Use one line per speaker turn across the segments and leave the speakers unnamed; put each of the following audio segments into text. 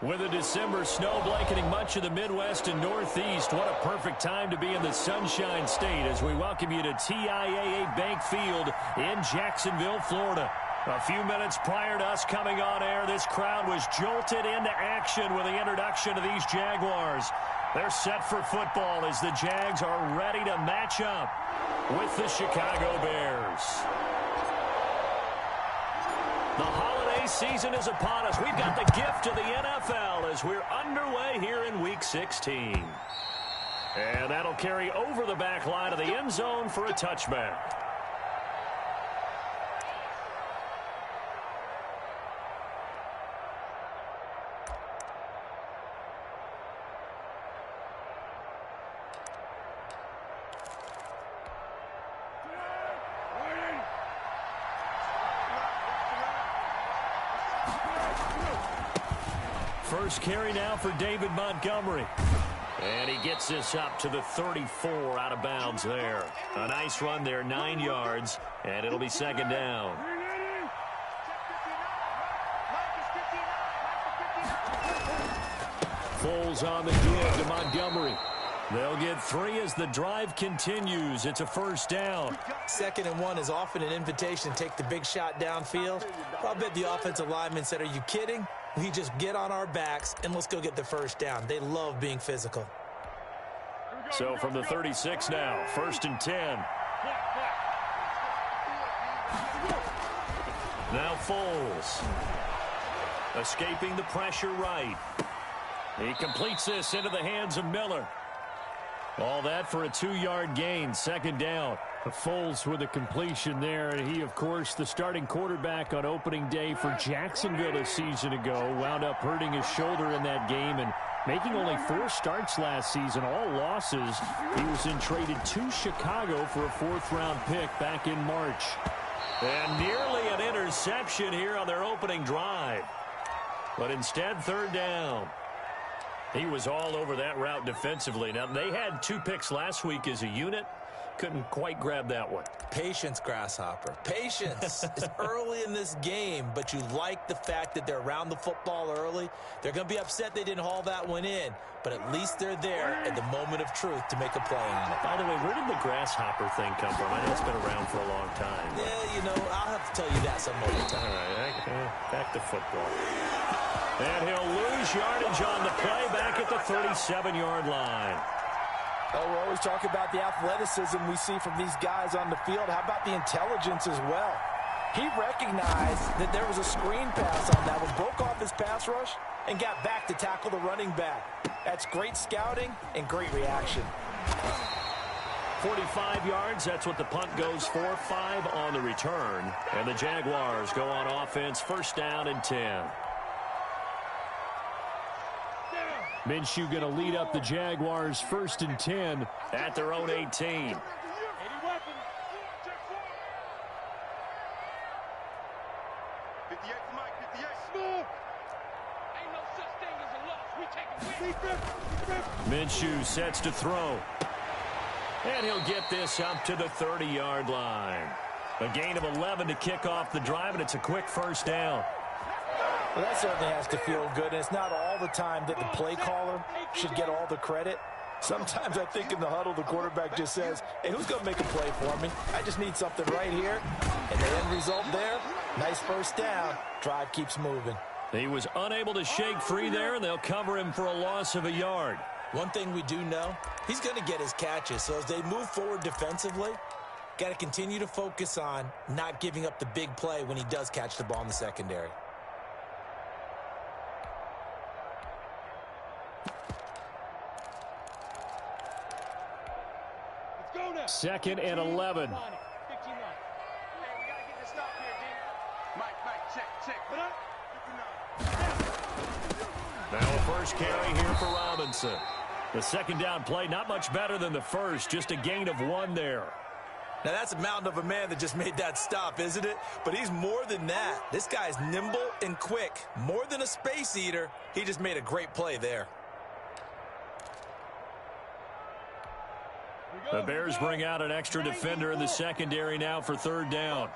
With a December snow blanketing much of the Midwest and Northeast, what a perfect time to be in the Sunshine State as we welcome you to TIAA Bank Field in Jacksonville, Florida. A few minutes prior to us coming on air, this crowd was jolted into action with the introduction of these Jaguars. They're set for football as the Jags are ready to match up with the Chicago Bears. The holiday season is upon us. We've got the gift of the NFL as we're underway here in Week 16. And that'll carry over the back line of the end zone for a touchback. First carry now for David Montgomery. And he gets this up to the 34 out of bounds there. A nice run there, 9 yards, and it'll be second down. Foles on the give to Montgomery. They'll get 3 as the drive continues. It's a first down.
2nd and 1 is often an invitation to take the big shot downfield. I'll bet the offensive lineman said, "Are you kidding? We just get on our backs and let's go get the first down." They love being physical.
So from the 36 now, 1st and 10. Now Foles. Escaping the pressure right. He completes this into the hands of Miller. All that for a 2-yard gain, second down.
Foles with a completion there, and he, of course, the starting quarterback on opening day for Jacksonville a season ago, wound up hurting his shoulder in that game and making only 4 starts last season, all losses. He was then traded to Chicago for a 4th-round pick back in March.
And nearly an interception here on their opening drive. But instead, 3rd down. He was all over that route defensively. Now, they had 2 picks last week as a unit. Couldn't quite grab that one.
Patience, Grasshopper. Patience. It's early in this game, but you like the fact that they're around the football early. They're going to be upset they didn't haul that one in, but at least they're there at the moment of truth to make a play on it.
By the way, where did the Grasshopper thing come from? I know it's been around for a long time.
Yeah, you know, I'll have to tell you that some other time.
All right, back to football. And he'll lose yardage on the play back at the 37-yard line.
Oh, we always talk about the athleticism we see from these guys on the field. How about the intelligence as well? He recognized that there was a screen pass on that one, broke off his pass rush, and got back to tackle the running back. That's great scouting and great reaction.
45 yards, that's what the punt goes for. 5 on the return. And the Jaguars go on offense, 1st down and 10.
Minshew going to lead up the Jaguars 1st and 10
at their own 18. Minshew sets to throw. And he'll get this up to the 30-yard line. A gain of 11 to kick off the drive, and it's a quick 1st down.
Well, that certainly has to feel good, and it's not all the time that the play caller should get all the credit. Sometimes I think in the huddle, the quarterback just says, "Hey, who's going to make a play for me? I just need something right here." And the end result there, nice 1st down. Drive keeps moving.
He was unable to shake free there, and they'll cover him for a loss of a yard.
One thing we do know, he's going to get his catches. So as they move forward defensively, got to continue to focus on not giving up the big play when he does catch the ball in the secondary.
2nd and 11.
Now a first carry here for Robinson. The 2nd down play, not much better than the first, just a gain of 1 there.
Now that's a mountain of a man that just made that stop, isn't it? But he's more than that. This guy's nimble and quick. More than a space eater, he just made a great play there.
The Bears bring out an extra defender in the secondary now for 3rd down.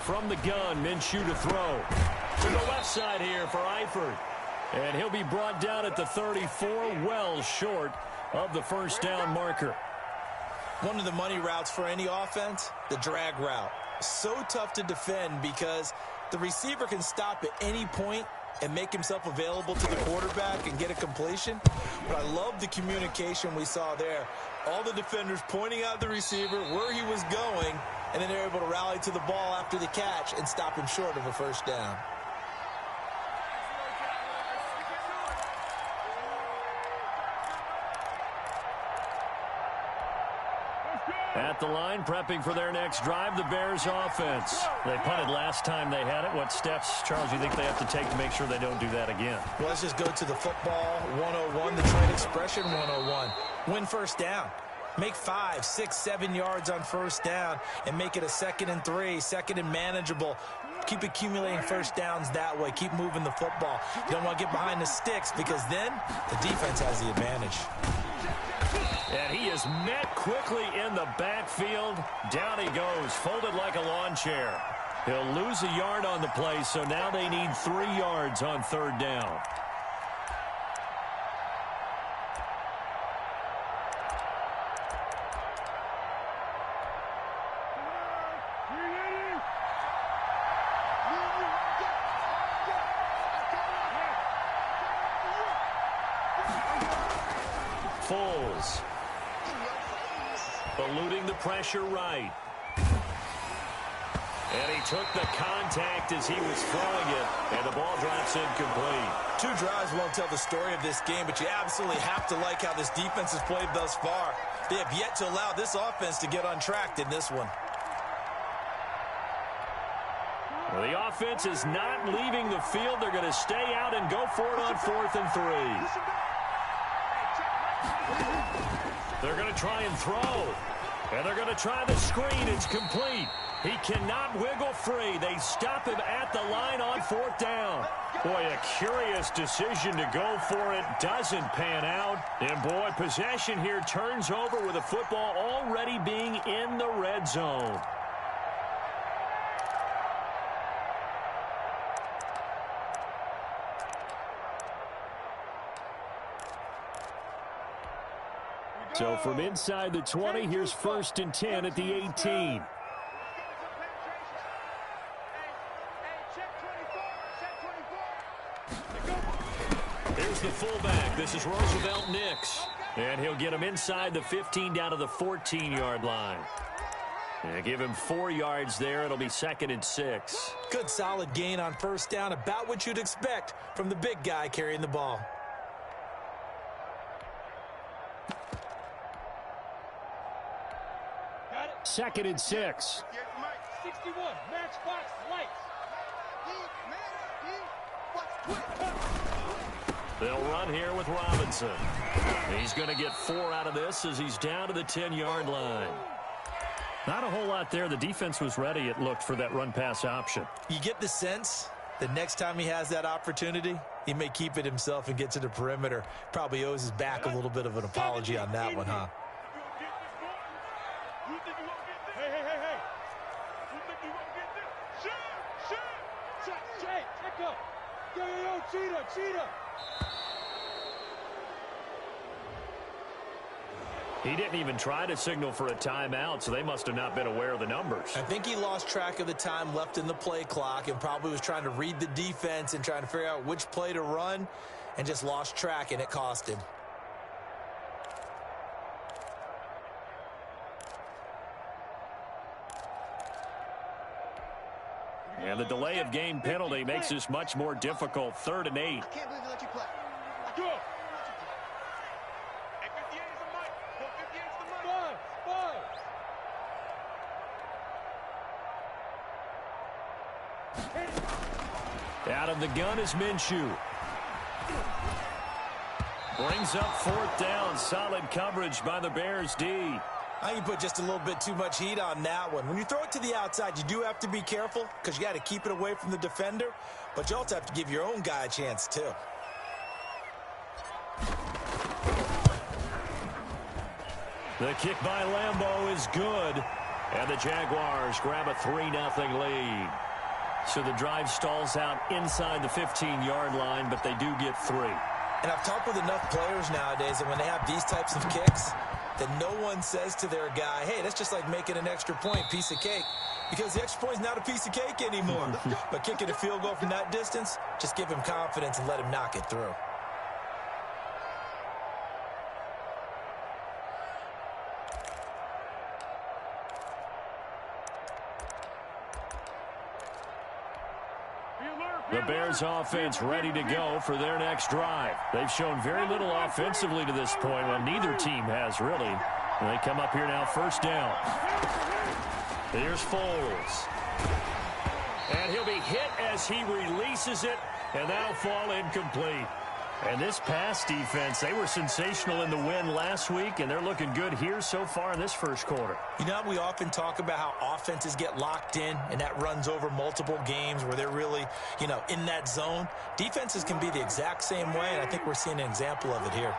From the gun, Minshew to throw. To the left side here for Eifert. And he'll be brought down at the 34, well short of the first down marker.
One of the money routes for any offense, the drag route. So tough to defend because the receiver can stop at any point and make himself available to the quarterback and get a completion. But I love the communication we saw there. All the defenders pointing out the receiver, where he was going, and then they're able to rally to the ball after the catch and stop him short of a first down.
At the line, prepping for their next drive, the Bears offense. They punted last time they had it. What steps, Charles, do you think they have to take to make sure they don't do that again?
Well, let's just go to the football 101, the trade expression 101. Win first down. Make 5, 6, 7 yards on first down and make it a 2nd and 3, 2nd and manageable. Keep accumulating first downs that way. Keep moving the football. You don't want to get behind the sticks because then the defense has the advantage.
And he is met quickly in the backfield. Down he goes, folded like a lawn chair. He'll lose a yard on the play, so now they need 3 yards on third down. Foles. Eluding the pressure right. And he took the contact as he was throwing it, and the ball drops incomplete.
2 drives won't tell the story of this game, but you absolutely have to like how this defense has played thus far. They have yet to allow this offense to get untracked in this one.
Well, the offense is not leaving the field. They're going to stay out and go for it on 4th and 3. They're going to try and throw. And they're going to try the screen. It's complete. He cannot wiggle free. They stop him at the line on 4th down. Boy, a curious decision to go for it. Doesn't pan out. And, boy, possession here turns over with the football already being in the red zone. So from inside the 20, here's 1st and 10 at the 18. Here's the fullback. This is Roosevelt Nix. And he'll get him inside the 15 down to the 14-yard line. And give him 4 yards there. It'll be 2nd and 6.
Good solid gain on first down, about what you'd expect from the big guy carrying the ball.
2nd and 6.
61, matchbox lights.
They'll run here with Robinson. He's going to get 4 out of this as he's down to the 10-yard line. Not a whole lot there. The defense was ready, it looked, for that run-pass option.
You get the sense that next time he has that opportunity, he may keep it himself and get to the perimeter. Probably owes his back a little bit of an apology on that one, huh?
Cheetah.
He didn't even try to signal for a timeout, so they must have not been aware of the numbers.
I think he lost track of the time left in the play clock and probably was trying to read the defense and trying to figure out which play to run and just lost track, and it cost him.
And the delay of game penalty makes this much more difficult. 3rd and 8.
I can't believe they let you play. Go. Hey, 58 is the mic. 58 is the mic.
Out of the gun is Minshew. Brings up 4th down. Solid coverage by the Bears D.
I think you put just a little bit too much heat on that one. When you throw it to the outside, you do have to be careful because you got to keep it away from the defender, but you also have to give your own guy a chance too.
The kick by Lambeau is good. And the Jaguars grab a 3-0 lead. So the drive stalls out inside the 15-yard line, but they do get 3.
And I've talked with enough players nowadays that when they have these types of kicks, that no one says to their guy, hey, that's just like making an extra point, piece of cake. Because the extra point is not a piece of cake anymore. But kicking a field goal from that distance, just give him confidence and let him knock it through.
The Bears offense ready to go for their next drive. They've shown very little offensively to this point. Well, neither team has really. And they come up here now, first down. Here's Foles. And he'll be hit as he releases it, and that'll fall incomplete. And this pass defense, they were sensational in the win last week, and they're looking good here so far in this first quarter.
You know, we often talk about how offenses get locked in, and that runs over multiple games where they're really, in that zone. Defenses can be the exact same way, and I think we're seeing an example of it here.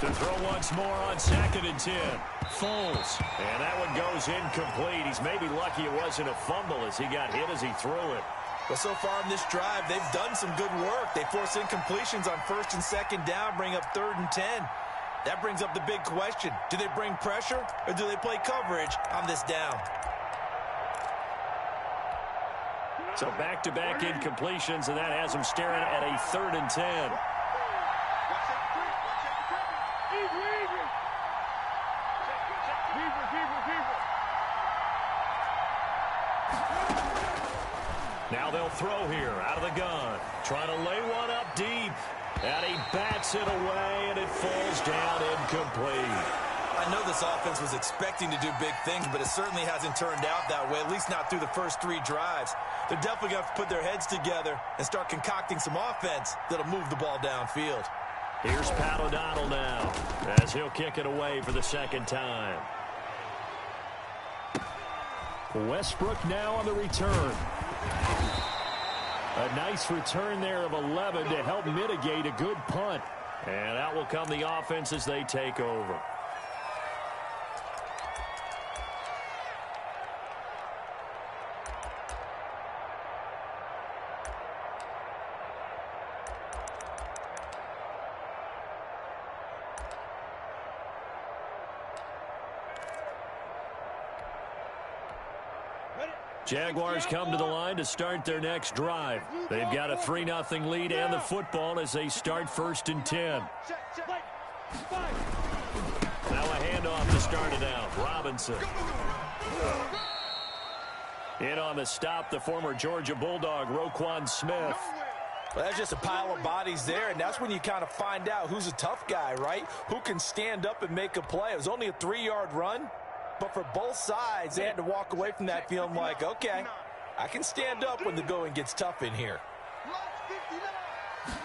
To throw once more on 2nd and 10. Foles. And that one goes incomplete. He's maybe lucky it wasn't a fumble as he got hit as he threw it.
Well, so far in this drive, they've done some good work. They force incompletions on 1st and 2nd down, bring up 3rd and 10. That brings up the big question. Do they bring pressure or do they play coverage on this down?
So back-to-back incompletions, and that has them staring at a 3rd and 10. Now they'll throw here out of the gun. Trying to lay one up deep. And he bats it away, and it falls down incomplete.
I know this offense was expecting to do big things, but it certainly hasn't turned out that way, at least not through the first 3 drives. They're definitely going to have to put their heads together and start concocting some offense that'll move the ball downfield.
Here's Pat O'Donnell now as he'll kick it away for the 2nd time. Westbrook now on the return. A nice return there of 11 to help mitigate a good punt. And out will come the offense as they take over. Jaguars come to the line to start their next drive. They've got a 3-0 lead and the football as they start 1st and 10. Now a handoff to start it out. Robinson. In on the stop, the former Georgia Bulldog, Roquan Smith.
Well, that's just a pile of bodies there, and that's when you kind of find out who's a tough guy, right? Who can stand up and make a play. It was only a 3-yard run. But for both sides, they had to walk away from that feeling like, okay, I can stand up when the going gets tough in here.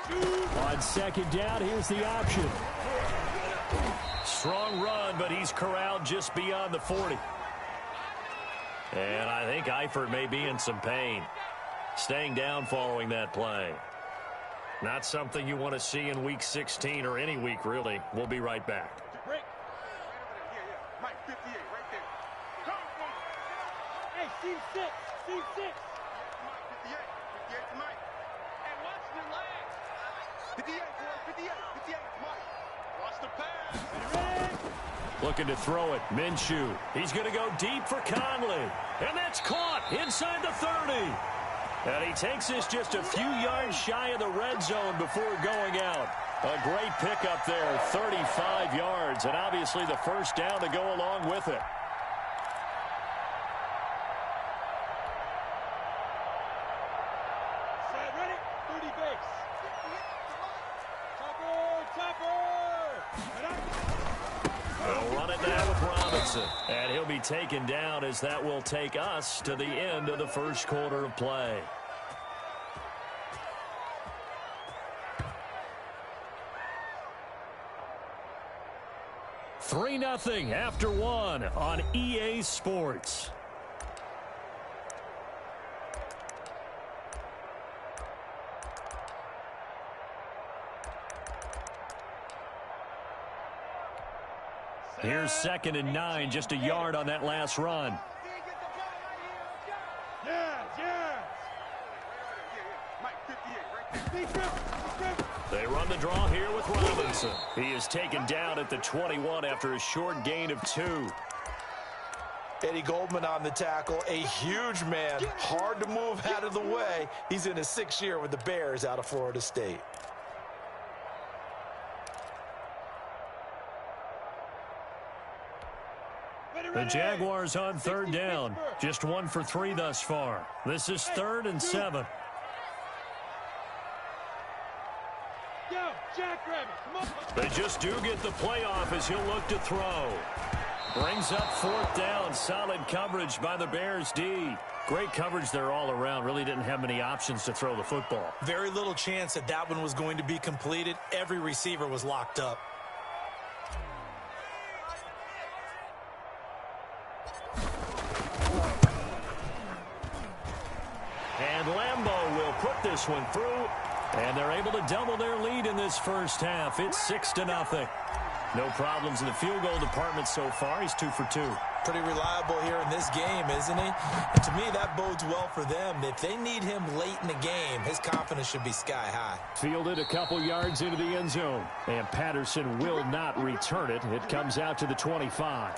On 2nd down, here's the option.
Strong run, but he's corralled just beyond the 40. And I think Eifert may be in some pain. Staying down following that play. Not something you want to see in Week 16 or any week, really. We'll be right back.
C6, C6. 58 to Mike. And watch the legs. 58, boy, 58, Mike. Watch the pass.
Looking to throw it. Minshew. He's going to go deep for Conley. And that's caught inside the 30. And he takes this just a few yards shy of the red zone before going out. A great pickup there, 35 yards. And obviously the first down to go along with it. And he'll be taken down as that will take us to the end of the first quarter of play. $3-0 after 1 on EA Sports.
Here's 2nd and 9, just a yard on that last run. They run the draw here with Robinson. He is taken down at the 21 after a short gain of 2.
Eddie Goldman on the tackle, a huge man, hard to move out of the way. He's in his 6th year with the Bears out of Florida State.
The Jaguars on 3rd down. Just 1 for 3 thus far. This is 3rd and 7. They just do get the playoff as he'll look to throw. Brings up 4th down. Solid coverage by the Bears D. Great coverage there all around. Really didn't have many options to throw the football.
Very little chance that that one was going to be completed. Every receiver was locked up.
And Lambeau will put this one through. And they're able to double their lead in this first half. It's 6-0. No problems in the field goal department so far. He's 2 for 2.
Pretty reliable here in this game, isn't he? And to me, that bodes well for them. If they need him late in the game, his confidence should be sky high.
Fielded a couple yards into the end zone. And Patterson will not return it. It comes out to the 25.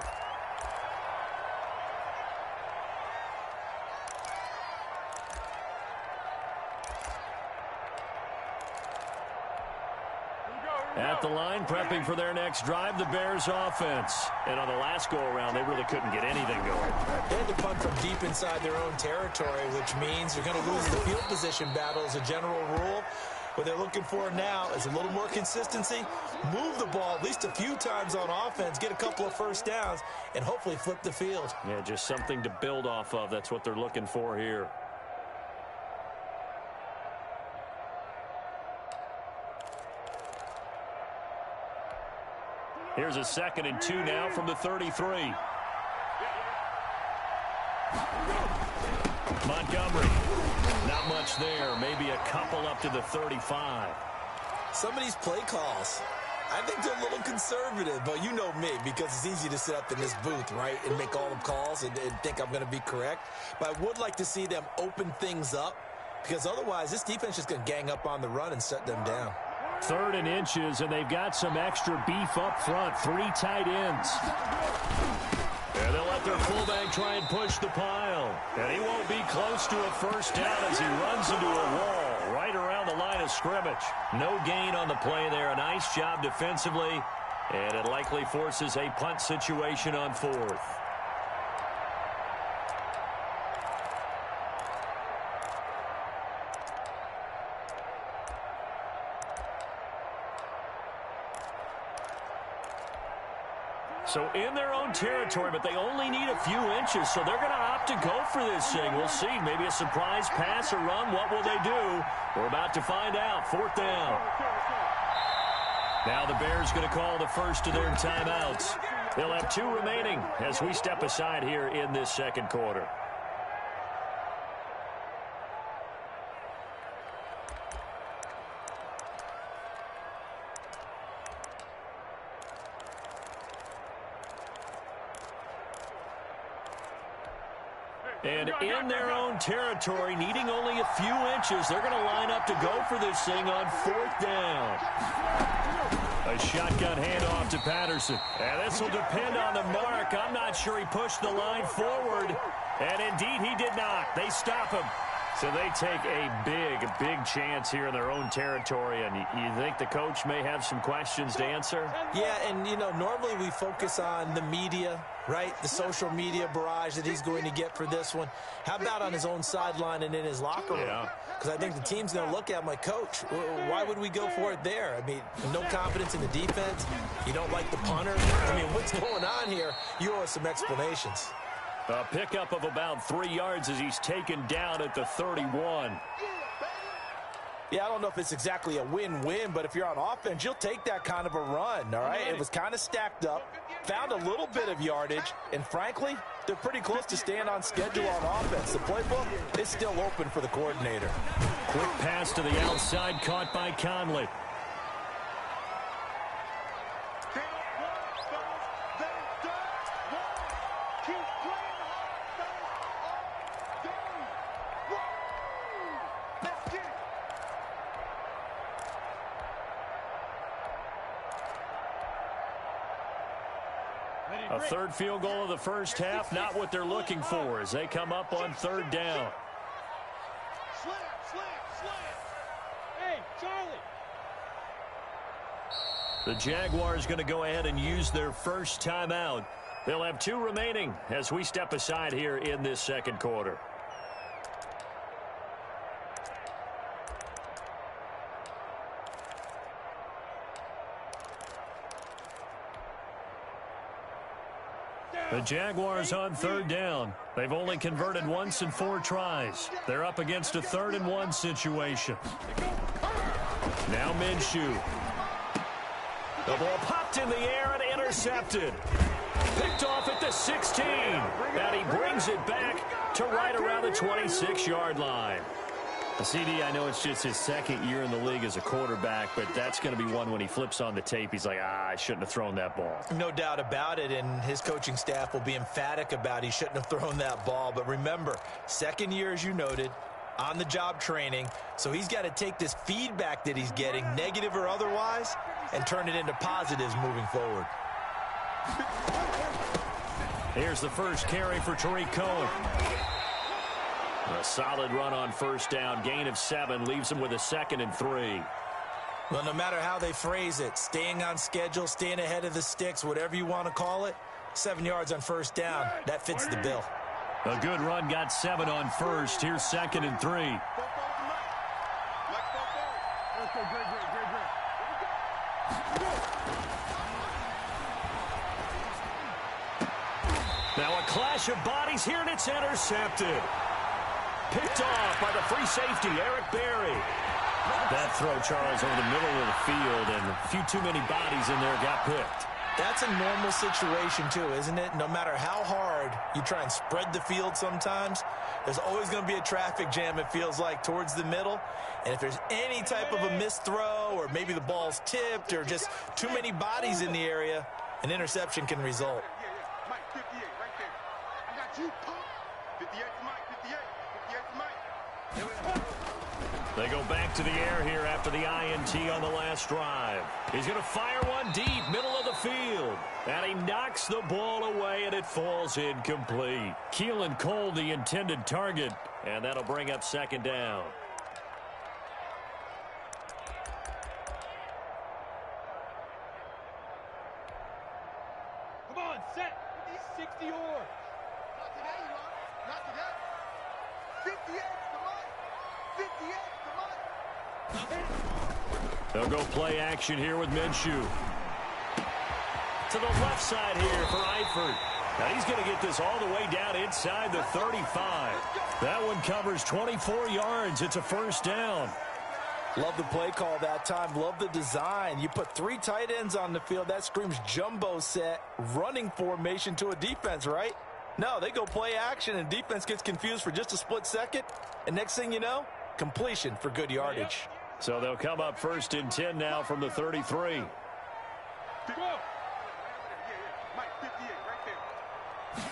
At the line, prepping for their next drive, the Bears offense. And on the last go-around, they really couldn't get anything going.
They had to punt from deep inside their own territory, which means you're going to lose the field position battle as a general rule. What they're looking for now is a little more consistency, move the ball at least a few times on offense, get a couple of first downs, and hopefully flip the field.
Yeah, just something to build off of. That's what they're looking for here. Here's a 2nd and 2 now from the 33. Montgomery. Not much there. Maybe a couple up to the 35.
Some of these play calls, I think they're a little conservative, but you know me, because it's easy to sit up in this booth, right, and make all the calls and think I'm going to be correct. But I would like to see them open things up, because otherwise this defense is going to gang up on the run and shut them down.
3rd and inches, and they've got some extra beef up front. 3 tight ends. And they'll let their fullback try and push the pile. And he won't be close to a first down as he runs into a wall right around the line of scrimmage. No gain on the play there. A nice job defensively. And it likely forces a punt situation on 4th. So in their own territory, but they only need a few inches, so they're going to opt to go for this thing. We'll see. Maybe a surprise pass or run. What will they do? We're about to find out. 4th down. Now the Bears going to call the first of their timeouts. They'll have 2 remaining as we step aside here in this 2nd quarter. And in their own territory, needing only a few inches, they're going to line up to go for this thing on 4th down. A shotgun handoff to Patterson. And this will depend on the mark. I'm not sure he pushed the line forward. And indeed, he did not. They stop him. So they take a big chance here in their own territory. And you think the coach may have some questions to answer?
Yeah, and, you know, normally we focus on the media, right? The social media barrage that he's going to get for this one. How about on his own sideline and in his locker room? Because I think the team's going to look at him like, Coach, why would we go for it there? I mean, no confidence in the defense. You don't like the punter. I mean, what's going on here? You owe us some explanations.
A pickup of about 3 yards as he's taken down at the 31.
Yeah, I don't know if it's exactly a win-win, but if you're on offense, you'll take that kind of a run, all right? It was kind of stacked up, found a little bit of yardage, and frankly, they're pretty close to staying on schedule on offense. The playbook is still open for the coordinator.
Quick pass to the outside, caught by Conley. A third field goal of the first half, not what they're looking for as they come up on third down.
Slam, slam, slam. Hey, Charlie.
The Jaguars going to go ahead and use their first timeout. They'll have 2 remaining as we step aside here in this second quarter. The Jaguars on third down. They've only converted once in 4 tries. They're up against a 3rd and 1 situation. Now Minshew. The ball popped in the air and intercepted. Picked off at the 16. And he brings it back to right around the 26-yard line. CD, I know it's just his 2nd year in the league as a quarterback, but that's going to be one when he flips on the tape. He's like, I shouldn't have thrown that ball.
No doubt about it, and his coaching staff will be emphatic about he shouldn't have thrown that ball. But remember, 2nd year, as you noted, on-the-job training, so he's got to take this feedback that he's getting, negative or otherwise, and turn it into positives moving forward.
Here's the first carry for Tariq Cohen. A solid run on first down. Gain of 7 leaves him with a 2nd and 3.
Well, no matter how they phrase it, staying on schedule, staying ahead of the sticks, whatever you want to call it, 7 yards on first down, that fits the bill.
A good run got 7 on first. Here's 2nd and 3. Now a clash of bodies here, and it's intercepted. Picked off by the free safety, Eric Berry. That throw, Charles, over the middle of the field, and a few too many bodies in there got picked.
That's a normal situation, too, isn't it? No matter how hard you try and spread the field sometimes, there's always going to be a traffic jam, it feels like, towards the middle. And if there's any type of a missed throw, or maybe the ball's tipped, or just too many bodies in the area, an interception can result.
Mike, 58, right there. I got you, pump. 58 to Mike, 58. 58 to Mike.
They go back to the air here after the INT on the last drive. He's going to fire one deep, middle of the field. And he knocks the ball away, and it falls incomplete. Keelan Cole, the intended target, and that'll bring up 2nd down.
Come on, set. These 60 oars. Not today, Elon. Not today. 58 to Mike. 58 to Mike.
They'll go play action here with Minshew. To the left side here for Eifert. Now he's going to get this all the way down inside the 35. That one covers 24 yards. It's a first down.
Love the play call that time. Love the design. You put 3 tight ends on the field. That screams jumbo set, running formation to a defense, right? No, they go play action, and defense gets confused for just a split second. And next thing you know, completion for good yardage.
So they'll come up 1st and 10 now from the 33.
Mike, 58 right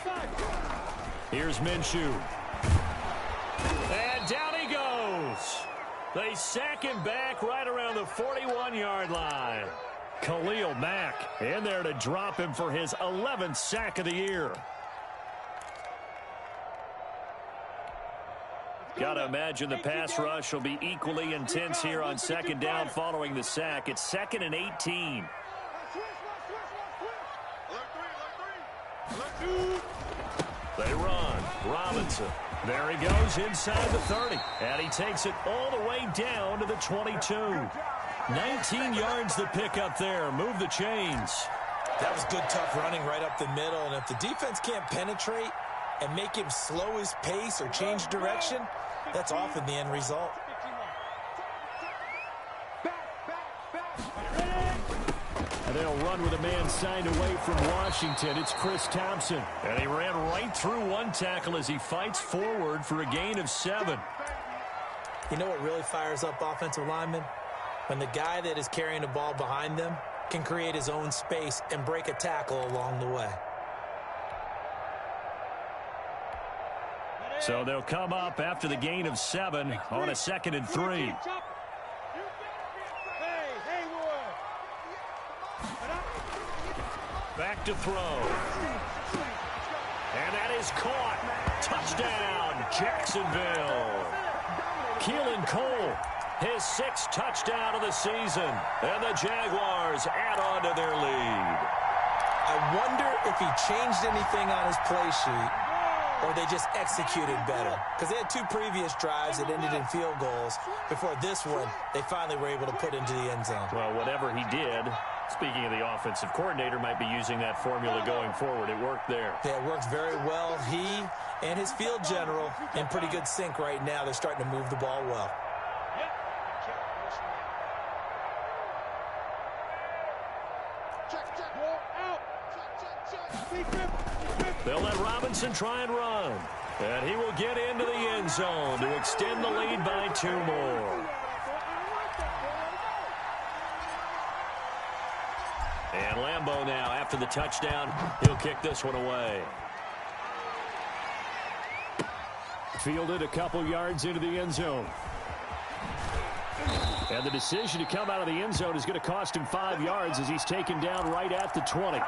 there.
Here's Minshew. And down he goes. They sack him back right around the 41-yard line. Khalil Mack in there to drop him for his 11th sack of the year. Got to imagine the pass rush will be equally intense here on 2nd down following the sack. It's 2nd and 18. They run. Robinson. There he goes inside the 30. And he takes it all the way down to the 22. 19 yards to pick up there. Move the chains.
That was good, tough running right up the middle. And if the defense can't penetrate and make him slow his pace or change direction, that's often the end result.
And they'll run with a man signed away from Washington. It's Chris Thompson. And he ran right through one tackle as he fights forward for a gain of 7.
You know what really fires up offensive linemen? When the guy that is carrying the ball behind them can create his own space and break a tackle along the way.
So they'll come up after the gain of 7 on a 2nd and 3. Back to throw. And that is caught. Touchdown, Jacksonville. Keelan Cole, his 6th touchdown of the season. And the Jaguars add on to their lead.
I wonder if he changed anything on his play sheet or they just executed better. Because they had 2 previous drives that ended in field goals. Before this one, they finally were able to put into the end zone.
Well, whatever he did, speaking of the offensive coordinator, might be using that formula going forward. It worked there.
Yeah, it worked very well. He and his field general in pretty good sync right now. They're starting to move the ball well.
They'll let Robinson try and run. And he will get into the end zone to extend the lead by 2 more. And Lambeau now, after the touchdown, he'll kick this one away. Fielded a couple yards into the end zone. And the decision to come out of the end zone is going to cost him 5 yards as he's taken down right at the 20.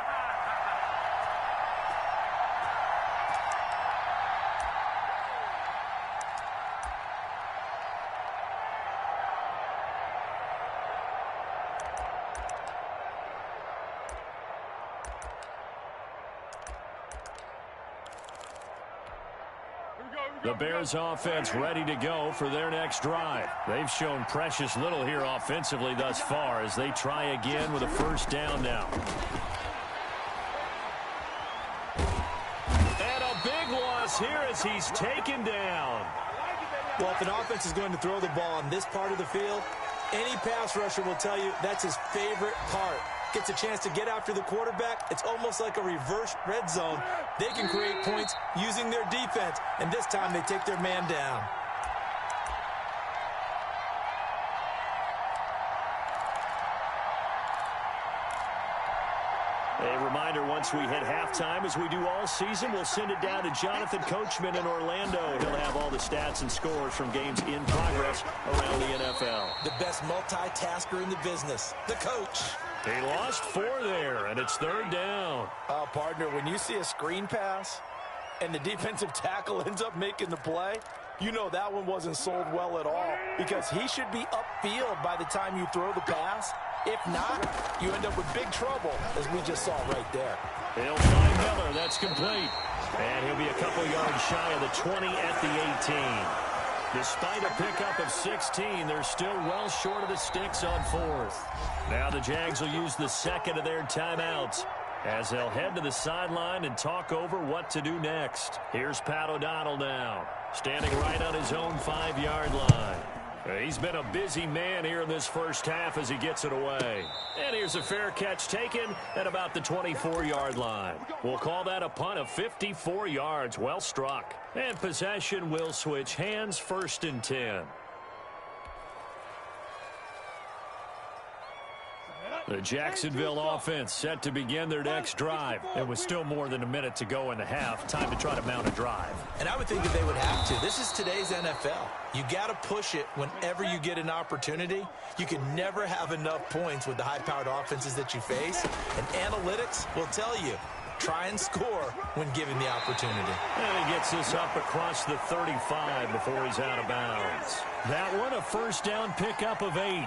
The Bears offense ready to go for their next drive. They've shown precious little here offensively thus far as they try again with a 1st down now. And a big loss here as he's taken down.
Well, if an offense is going to throw the ball on this part of the field, any pass rusher will tell you that's his favorite part. Gets a chance to get after the quarterback. It's almost like a reverse red zone. They can create points using their defense, and this time they take their man down.
A reminder, once we hit halftime, as we do all season, we'll send it down to Jonathan Coachman in Orlando. He'll have all the stats and scores from games in progress around the NFL.
The best multitasker in the business, the coach.
He lost 4 there, and it's 3rd down.
Partner, when you see a screen pass and the defensive tackle ends up making the play, you know that one wasn't sold well at all because he should be upfield by the time you throw the pass. If not, you end up with big trouble, as we just saw right there.
He'll find Miller. That's complete. And he'll be a couple yards shy of the 20 at the 18. Despite a pickup of 16, they're still well short of the sticks on 4th. Now the Jags will use the 2nd of their timeouts as they'll head to the sideline and talk over what to do next. Here's Pat O'Donnell now, standing right on his own 5-yard line. He's been a busy man here in this first half as he gets it away. And here's a fair catch taken at about the 24-yard line. We'll call that a punt of 54 yards. Well struck. And possession will switch hands, 1st and 10. The Jacksonville offense set to begin their next drive. And with still more than a minute to go in the half, time to try to mount a drive.
And I would think that they would have to. This is today's NFL. You got to push it whenever you get an opportunity. You can never have enough points with the high-powered offenses that you face. And analytics will tell you, try and score when given the opportunity.
And he gets this up across the 35 before he's out of bounds. That one, a 1st down pickup of 8.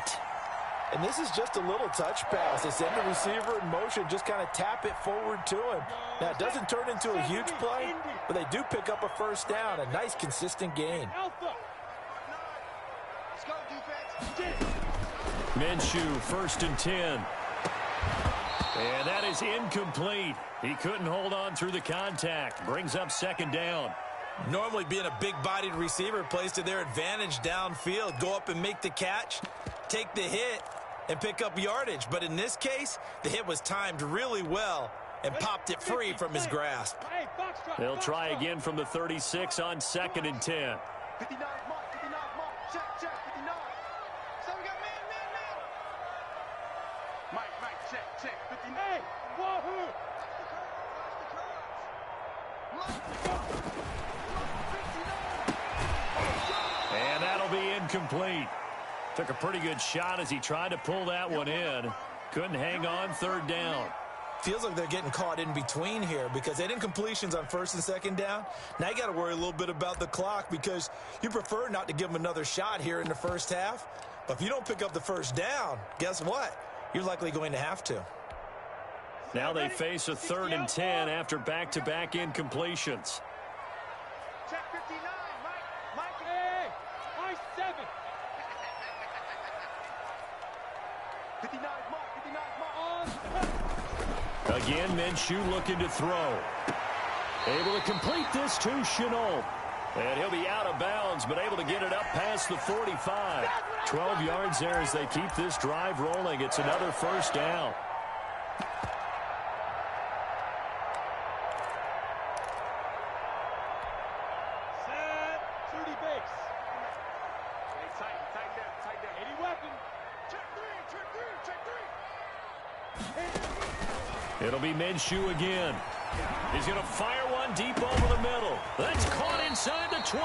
And this is just a little touch pass. They send the receiver in motion, just kind of tap it forward to him. Now, it doesn't turn into a huge play, but they do pick up a 1st down, a nice, consistent gain.
Minshew, 1st and 10. And that is incomplete. He couldn't hold on through the contact. Brings up 2nd down.
Normally being a big-bodied receiver plays to their advantage downfield. Go up and make the catch, take the hit, and pick up yardage. But in this case, the hit was timed really well and popped it free from his grasp.
They'll try again from the 36 on 2nd and 10.
59 mark, check, 59. So we got man. Mike, check, 59. Hey, wahoo!
And that'll be incomplete. Took a pretty good shot as he tried to pull that one in. Couldn't hang on, 3rd down.
feels like they're getting caught in between here because they didn't completions on first and second down. Now you got to worry a little bit about the clock because you prefer not to give them another shot here in the first half. But if you don't pick up the first down, guess what? You're likely going to have to.
Now they face a 3rd and 10 after back-to-back incompletions.
Check 59, Mike. Hey, Mike 7. 59, Mike.
Again, Minshew looking to throw. Able to complete this to Chenault. And he'll be out of bounds, but able to get it up past the 45. 12 yards there as they keep this drive rolling. It's another first down.
Set. 30 base. Hey, tight down. 80 weapon. Check 3.
It'll be Minshew again. He's going to fire one deep over the middle. That's caught inside the 20.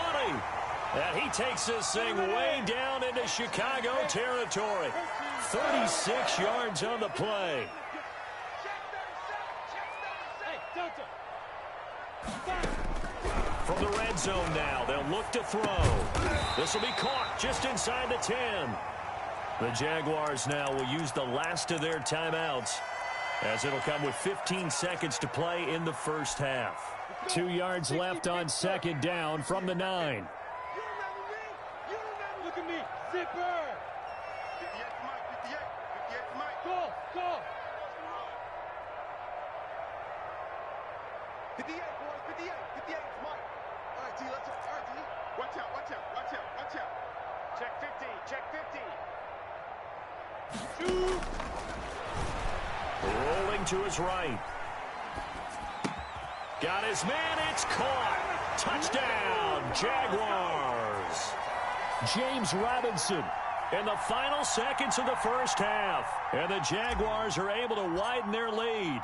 And he takes this thing way down into Chicago territory. 36 yards on the play. From the red zone now, they'll look to throw. This will be caught just inside the 10. The Jaguars now will use the last of their timeouts, as it'll come with 15 seconds to play in the first half. 2 yards left on second down from the 9.
Look at me. Zipper. 58, Mike. Go. 58, boys. 58, Mike. All right, T, let's go. All right, T. Watch out. Check 50. Shoot.
Rolling to his right. Got his man. It's caught. Touchdown, Jaguars. James Robinson in the final seconds of the first half. And the Jaguars are able to widen their lead.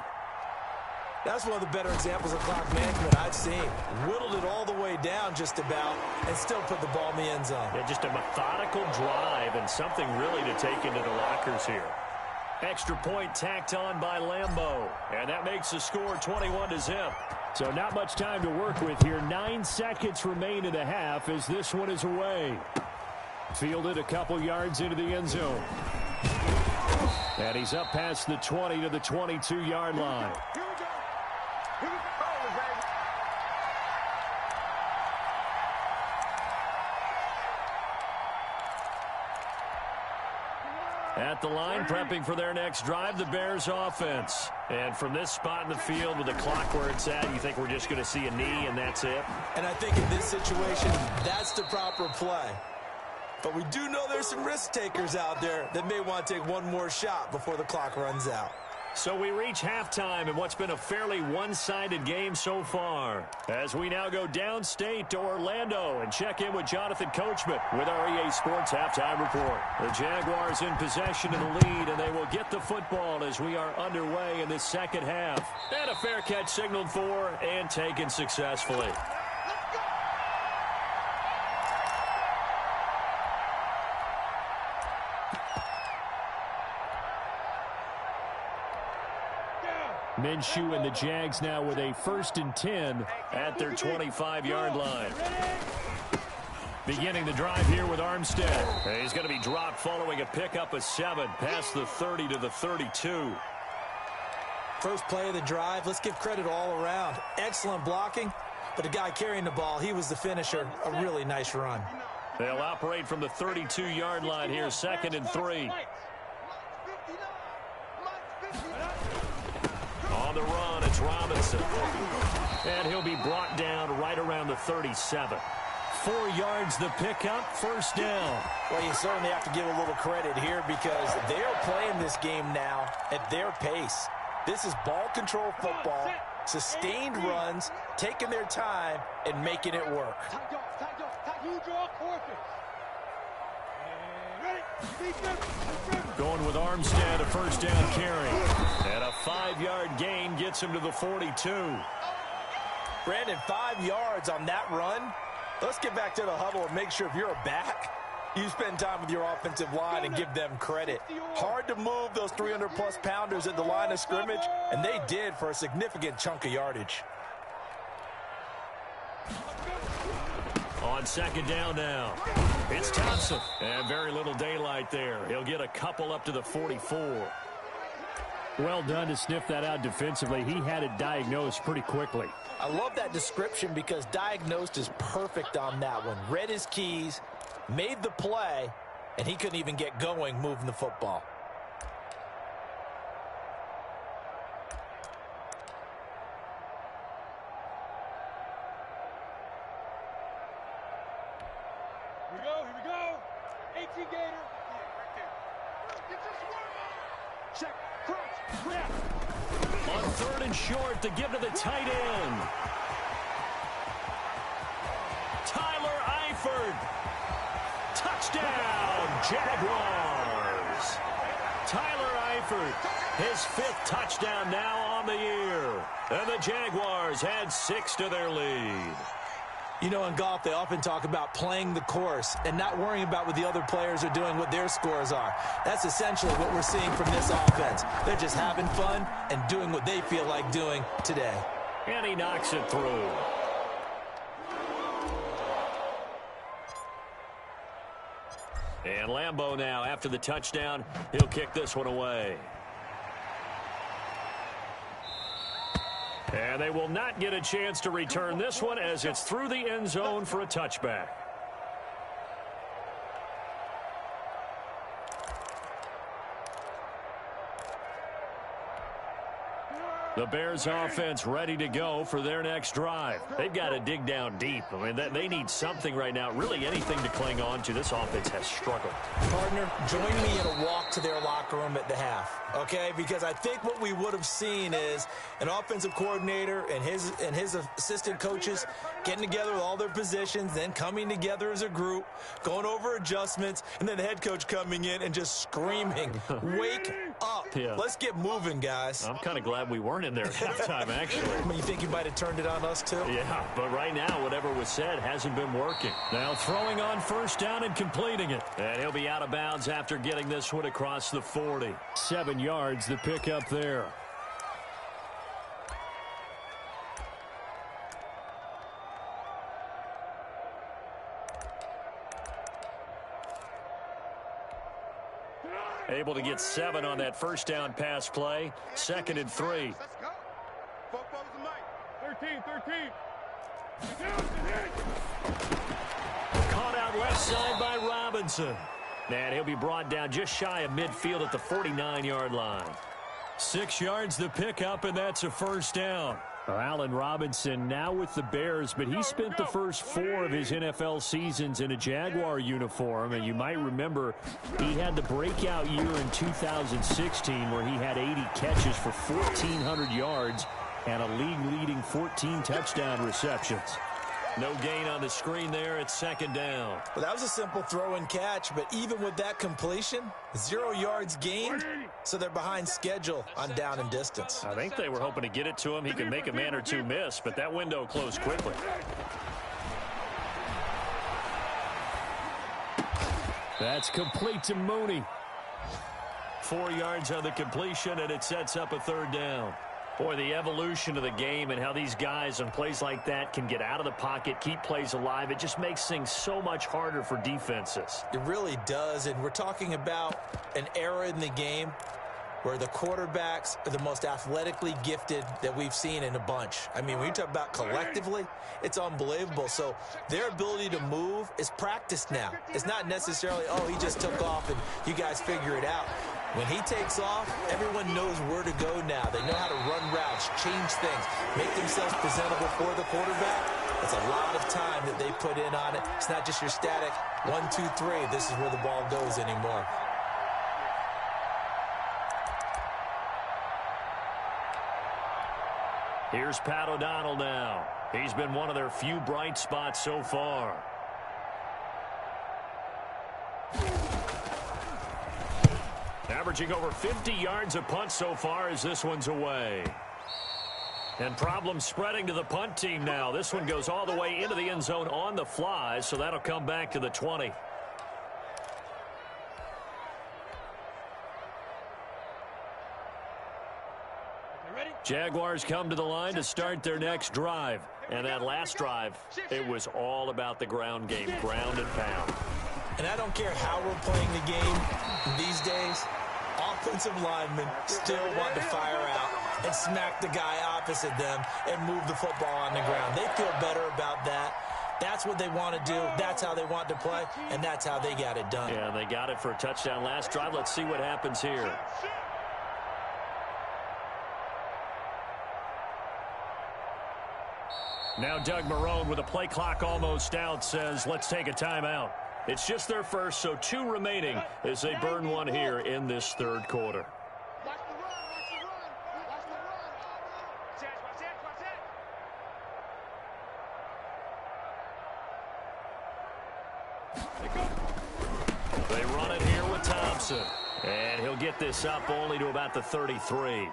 That's one of the better examples of clock management I've seen. Whittled it all the way down just about and still put the ball in the end zone.
Yeah, just a methodical drive and something really to take into the lockers here. Extra point tacked on by Lambeau. And that makes the score 21-0. So not much time to work with here. 9 seconds remain in the half as this one is away. Fielded a couple yards into the end zone. And he's up past the 20 to the 22-yard line. At the line, prepping for their next drive, the Bears offense. And from this spot in the field with the clock where it's at, you think we're just going to see a knee and that's it?
And I think in this situation, that's the proper play. But we do know there's some risk takers out there that may want to take one more shot before the clock runs out.
So we reach halftime in what's been a fairly one-sided game so far, as we now go downstate to Orlando and check in with Jonathan Coachman with our EA Sports Halftime Report. The Jaguars in possession of the lead, and they will get the football as we are underway in this second half. And a fair catch signaled for and taken successfully. Minshew and the Jags now with a 1st and 10 at their 25-yard line. Beginning the drive here with Armstead. He's going to be dropped following a pickup of 7 past the 30 to the 32.
First play of the drive, let's give credit all around. Excellent blocking, but the guy carrying the ball, he was the finisher. A really nice run.
They'll operate from the 32-yard line here, 2nd and 3. On the run, it's Robinson. And he'll be brought down right around the 37. 4 yards the pickup, 1st down.
Well, you certainly have to give a little credit here because they're playing this game now at their pace. This is ball control football, sustained runs, taking their time, and making it work.
Going with Armstead, a 1st down carry. And a 5-yard gain gets him to the 42.
Brandon, 5 yards on that run. Let's get back to the huddle and make sure if you're a back, You spend time with your offensive line and give them credit. Hard to move those 300-plus pounders at the line of scrimmage, and they did for a significant chunk of yardage.
On second down now, it's Thompson. And very little daylight there. He'll get a couple up to the 44.
Well done to sniff that out defensively. He had it diagnosed pretty quickly.
I love that description because diagnosed is perfect on that one. Read his keys, made the play, and he couldn't even get going moving the football.
Here we go. 18 Gator. Yeah, right there. Get your swarm on. Check. Crunch. Grab.
On third and short, to give to the tight end. Tyler Eifert. Touchdown, Jaguars. Tyler Eifert, his 5th touchdown now on the year. And the Jaguars had 6 to their lead.
You know, in golf, they often talk about playing the course and not worrying about what the other players are doing, what their scores are. That's essentially what we're seeing from this offense. They're just having fun and doing what they feel like doing today.
And he knocks it through. And Lambeau now, after the touchdown, he'll kick this one away. And they will not get a chance to return this one as it's through the end zone for a touchback. The Bears offense ready to go for their next drive. They've got to dig down deep. I mean, they need something right now, really anything to cling on to. This offense has struggled.
Partner, join me in a walk to their locker room at the half, okay? Because I think what we would have seen is an offensive coordinator and his assistant coaches getting together with all their positions, then coming together as a group, going over adjustments, and then the head coach coming in and just screaming, wake up.
Yeah.
Let's get moving, guys.
I'm kind of glad we weren't in there at halftime, actually.
I mean, you think you might have turned it on us, too?
Yeah, but right now, whatever was said hasn't been working. Now throwing on first down and completing it. And he'll be out of bounds after getting this one across the 40.
7 yards, the pickup there.
Able to get 7 on that first down pass play. 2nd and 3.
Let's go. Football's the mic. 13.
Caught out left side by Robinson. And he'll be brought down just shy of midfield at the 49-yard line. 6 yards the pickup, and that's a first down.
Allen Robinson now with the Bears, but he spent the first 4 of his NFL seasons in a Jaguar uniform. And you might remember he had the breakout year in 2016 where he had 80 catches for 1,400 yards and a league-leading 14 touchdown receptions.
No gain on the screen there at 2nd down.
Well, that was a simple throw and catch, but even with that completion, 0 yards gained, so they're behind schedule on down and distance.
I think they were hoping to get it to him. He could make a man or two miss, but that window closed quickly.
That's complete to Mooney.
4 yards on the completion, and it sets up a 3rd down. Boy, the evolution of the game and how these guys on plays like that can get out of the pocket, keep plays alive, it just makes things so much harder for defenses.
It really does, and we're talking about an era in the game where the quarterbacks are the most athletically gifted that we've seen in a bunch. I mean, when you talk about collectively, it's unbelievable. So their ability to move is practiced now. It's not necessarily, oh, he just took off and you guys figure it out. When he takes off, everyone knows where to go now. They know how to run routes, change things, make themselves presentable for the quarterback. It's a lot of time that they put in on it. It's not just your static 1, 2, 3. This is where the ball goes anymore.
Here's Pat O'Donnell now. He's been one of their few bright spots so far. Averaging over 50 yards a punt so far as this one's away. And problems spreading to the punt team now. This one goes all the way into the end zone on the fly, so that'll come back to the 20.
Jaguars come to the line to start their next drive. And that last drive, it was all about the ground game, ground and pound.
And I don't care how we're playing the game these days, offensive linemen still want to fire out and smack the guy opposite them and move the football on the ground. They feel better about that. That's what they want to do. That's how they want to play, and that's how they got it done.
Yeah, they got it for a touchdown last drive. Let's see what happens here. Now Doug Marrone, with a play clock almost out, says, let's take a timeout. It's just their first, so 2 remaining as they burn one here in this third quarter. They run it here with Thompson. And he'll get this up only to about the 33.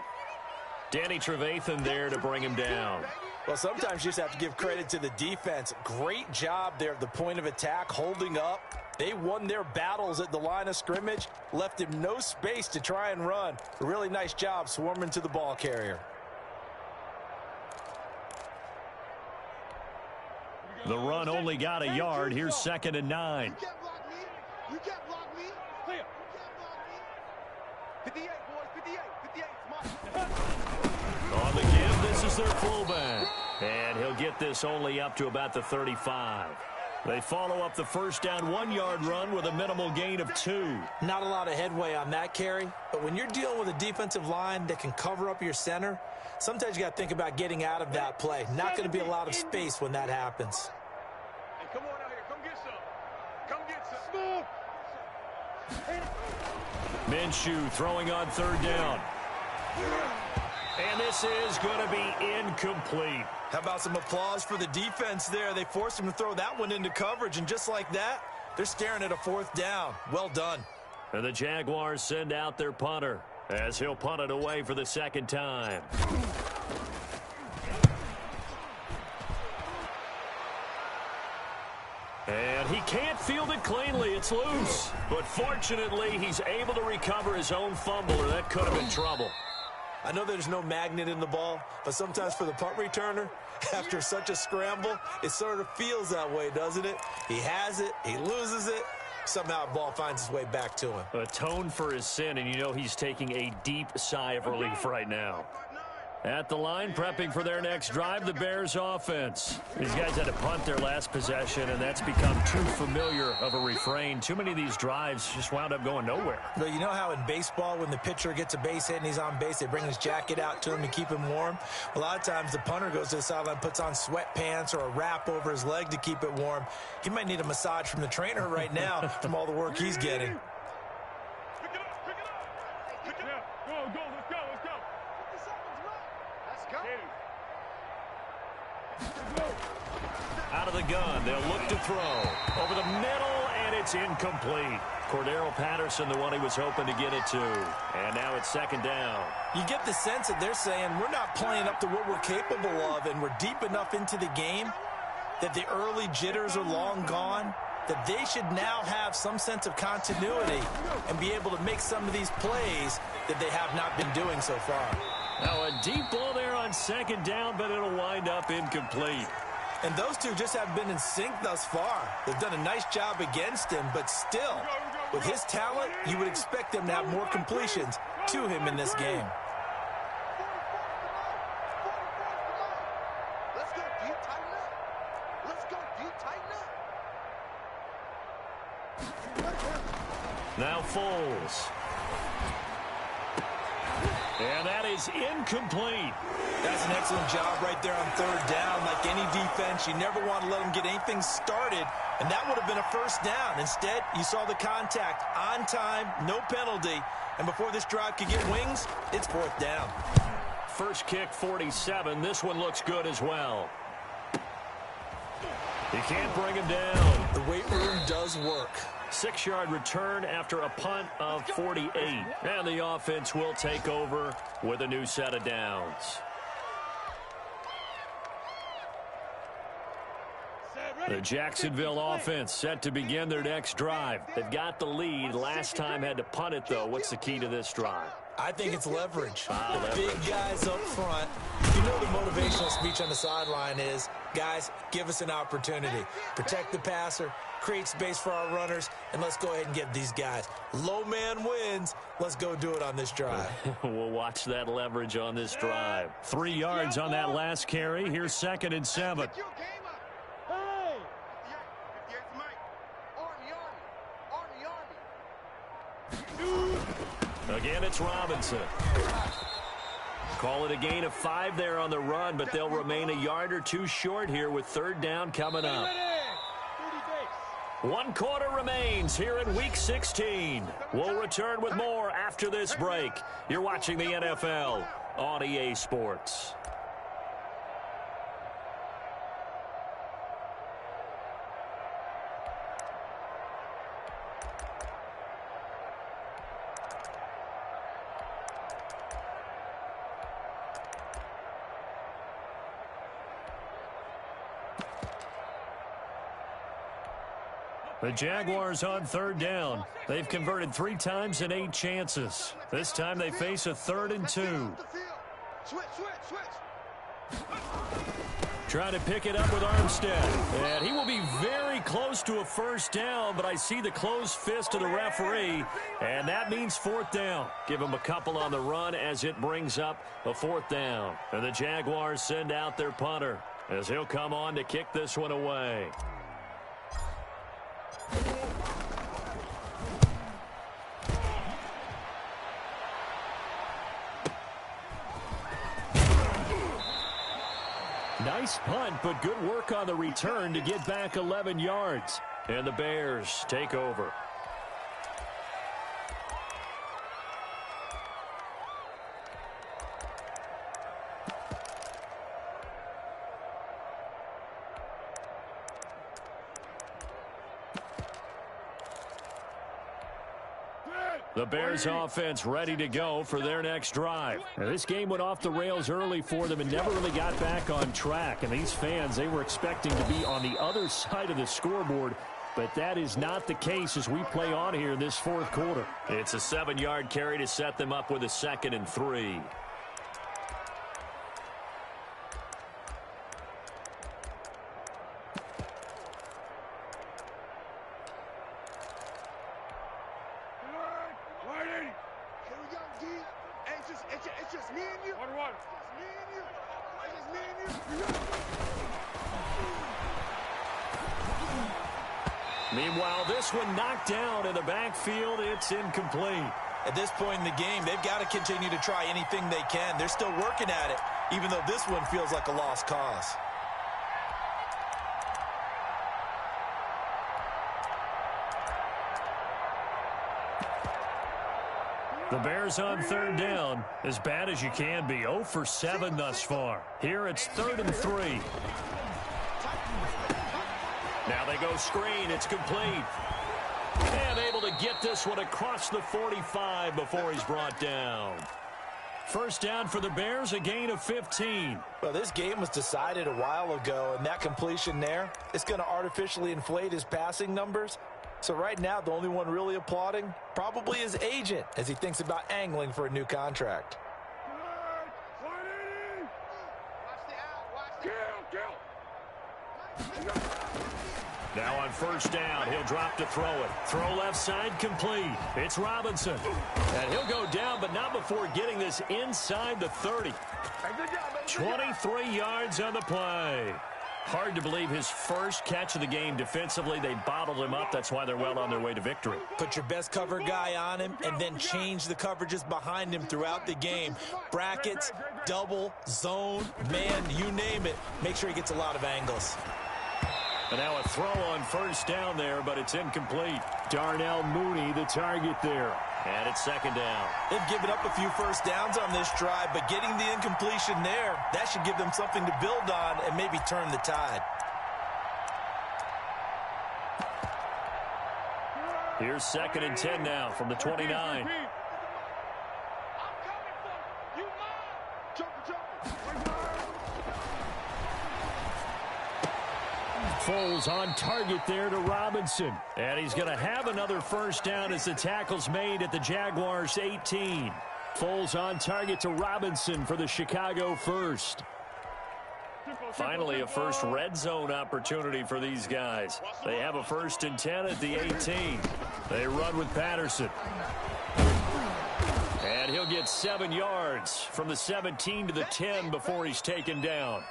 Danny Trevathan there to bring him down.
Well, sometimes you just have to give credit to the defense. Great job there at the point of attack, holding up. They won their battles at the line of scrimmage, left him no space to try and run. A really nice job swarming to the ball carrier.
The run only got a yard. Here's 2nd and 9.
You can't block me. You can't block me. Clear. You can't block me. 58, boys. 58. 58. It's
On the give, this is their fullback. And he'll get this only up to about the 35. They follow up the first down 1-yard run with a minimal gain of 2.
Not a lot of headway on that carry, but when you're dealing with a defensive line that can cover up your center, sometimes you got to think about getting out of that play. Not going to be a lot of space when that happens.
Hey, come on out here. Come get some. Come get some.
Minshew throwing on 3rd down. And this is going to be incomplete.
How about some applause for the defense there? They forced him to throw that one into coverage, and just like that, they're staring at a 4th down. Well done.
And the Jaguars send out their punter as he'll punt it away for the 2nd time. And he can't field it cleanly. It's loose. But fortunately, he's able to recover his own fumble, or that could have been trouble.
I know there's no magnet in the ball, but sometimes for the punt returner, after such a scramble, it sort of feels that way, doesn't it? He has it, he loses it, somehow the ball finds its way back to him.
Atone for his sin, and you know he's taking a deep sigh of relief right now. At the line, prepping for their next drive, the Bears offense. These guys had to punt their last possession, and that's become too familiar of a refrain. Too many of these drives just wound up going nowhere.
But you know how in baseball, when the pitcher gets a base hit and he's on base, they bring his jacket out to him to keep him warm? A lot of times the punter goes to the sideline, puts on sweatpants or a wrap over his leg to keep it warm. He might need a massage from the trainer right now from all the work he's getting.
Pick it up. Pick it up. Pick it up. Go. Let's go. 50 seconds left. Let's go.
Out of the gun, they'll look to throw. Over the middle, and it's incomplete. Cordero Patterson, the one he was hoping to get it to. And now it's 2nd down.
You get the sense that they're saying we're not playing up to what we're capable of, and we're deep enough into the game that the early jitters are long gone, that they should now have some sense of continuity and be able to make some of these plays that they have not been doing so far.
Now a deep ball there on 2nd down, but it'll wind up incomplete.
And those two just haven't been in sync thus far. They've done a nice job against him, but still, with his talent, you would expect them to have more completions to him in this game.
Let's go deep, tighten up. Let's go deep, tighten up.
Now Foles. And that is incomplete.
That's an excellent job right there on 3rd down. Like any defense, you never want to let them get anything started, and that would have been a 1st down. Instead, you saw the contact on time, no penalty, and before this drive could get wings, it's 4th down.
First kick, 47. This one looks good as well. He can't bring him down.
The weight room does work.
6-yard return after a punt of 48. And the offense will take over with a new set of downs. The Jacksonville offense set to begin their next drive. They've got the lead. Last time had to punt it, though. What's the key to this drive?
I think it's leverage. The big guys up front. You know the motivational speech on the sideline is, guys, give us an opportunity. Protect the passer, create space for our runners, and let's go ahead and give these guys. Low man wins. Let's go do it on this drive.
We'll watch that leverage on this drive. 3 yards on that last carry. Here's 2nd and 7. Again, it's Robinson. Call it a gain of 5 there on the run, but they'll remain a yard or 2 short here with 3rd down coming up. 1 quarter remains here in Week 16. We'll return with more after this break. You're watching the NFL on EA Sports. The Jaguars on 3rd down. They've converted 3 times in 8 chances. This time they face a 3rd and 2. Trying to pick it up with Armstead. And he will be very close to a 1st down, but I see the closed fist of the referee, and that means 4th down. Give him a couple on the run as it brings up a 4th down. And the Jaguars send out their punter as he'll come on to kick this one away. Nice punt, but good work on the return to get back 11 yards. And the Bears take over. The Bears offense ready to go for their next drive. Now, this game went off the rails early for them and never really got back on track. And these fans, they were expecting to be on the other side of the scoreboard. But that is not the case as we play on here in this 4th quarter. It's a 7-yard carry to set them up with a 2nd and 3. Meanwhile, this one knocked down in the backfield. It's incomplete.
At this point in the game, they've got to continue to try anything they can. They're still working at it, even though this one feels like a lost cause.
The Bears on 3rd down, as bad as you can be. 0 for 7 thus far. Here it's 3rd and 3. Now they go screen. It's complete. And able to get this one across the 45 before he's brought down. 1st down for the Bears, a gain of 15.
Well, this game was decided a while ago, and that completion there is going to artificially inflate his passing numbers. So right now, the only one really applauding probably his agent as he thinks about angling for a new contract.
Now on 1st down, he'll drop to throw it. Throw left side complete. It's Robinson. And he'll go down, but not before getting this inside the 30. 23 yards on the play. Hard to believe his first catch of the game defensively. They bottled him up. That's why they're well on their way to victory.
Put your best cover guy on him and then change the coverages behind him throughout the game. Brackets, double, zone, man, you name it. Make sure he gets a lot of angles.
And now a throw on 1st down there, but it's incomplete. Darnell Mooney, the target there. And it's 2nd down.
They've given up a few 1st downs on this drive, but getting the incompletion there, that should give them something to build on and maybe turn the tide.
Here's 2nd and 10 now from the 29. Foles on target there to Robinson. And he's going to have another 1st down as the tackle's made at the Jaguars' 18. Foles on target to Robinson for the Chicago first.
Finally, a first red zone opportunity for these guys. They have a 1st and 10 at the 18. They run with Patterson. And he'll get 7 yards from the 17 to the 10 before he's taken down.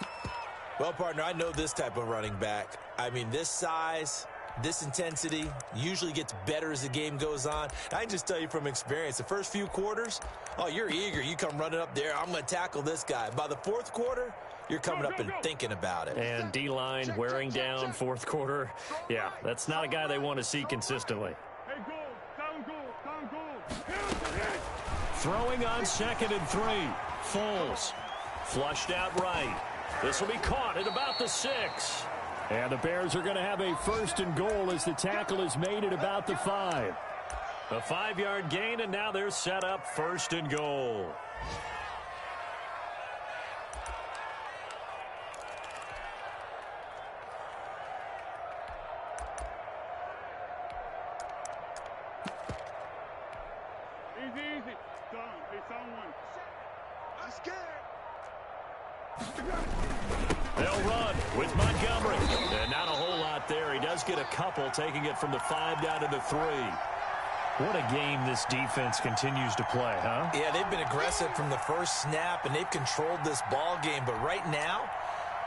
Well, partner, I know this type of running back. I mean, this size, this intensity usually gets better as the game goes on. I can just tell you from experience, the first few quarters, oh, you're eager. You come running up there, I'm going to tackle this guy. By the 4th quarter, you're coming up and thinking about it.
And D-line wearing down 4th quarter. Yeah, that's not a guy they want to see consistently. Throwing on 2nd and 3. Foles. Flushed out right. This will be caught at about the 6.
And the Bears are going to have a 1st and goal as the tackle is made at about the 5.
A 5-yard gain, and now they're set up 1st and goal.
Easy. Someone. I'm scared.
They'll run with Montgomery. And not a whole lot there. He does get a couple, taking it from the 5 down to the 3. What a game this defense continues to play, huh?
Yeah, they've been aggressive from the first snap, and they've controlled this ball game. But right now,